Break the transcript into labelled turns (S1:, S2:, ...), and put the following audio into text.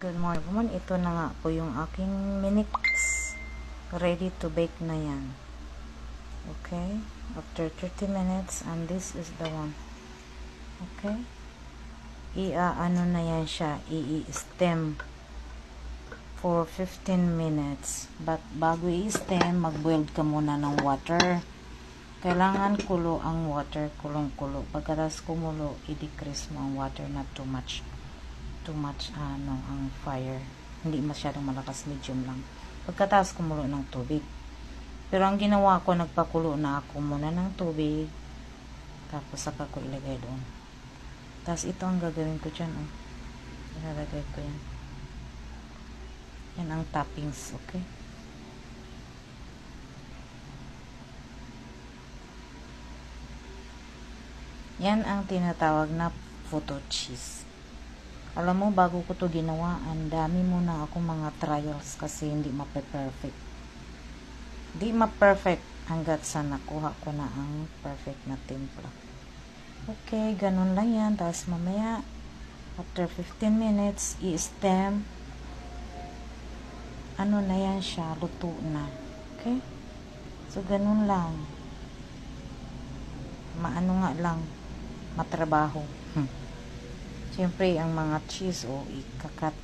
S1: Good morning everyone. Ito na nga po yung aking mini cakes. Ready to bake na yan. Okay? After 30 minutes and this is the one. Okay? Ano na yan siya. I-stem for 15 minutes. But bago i-stem, mag-boil ka muna ng water. Kailangan kulo ang water. Kulong-kulo. Pagkatapos kumulo, i-decrease mo ang water, not too much ang fire. Hindi masyadong malakas, medium lang. Pagkatapos kumulo ng tubig. Pero ang ginawa ko, nagpakulo na ako muna ng tubig. Tapos saka ko ilagay doon. Tapos ito ang gagawin ko dyan. Oh. Ilalagay ko yan. Yan ang toppings. Okay? Yan ang tinatawag na photo cheese. Alam mo, bago ko to ginawa, ang dami muna ako mga trials kasi hindi mape-perfect. Hindi ma-perfect hanggat sa nakuha ko na ang perfect na timpla. Okay, ganun lang yan. Tapos mamaya, after 15 minutes, i-stem. Ano na yan siya, luto na. Okay? So, ganun lang. Maano nga lang, matrabaho. Siyempre, ang mga cheese, ikakat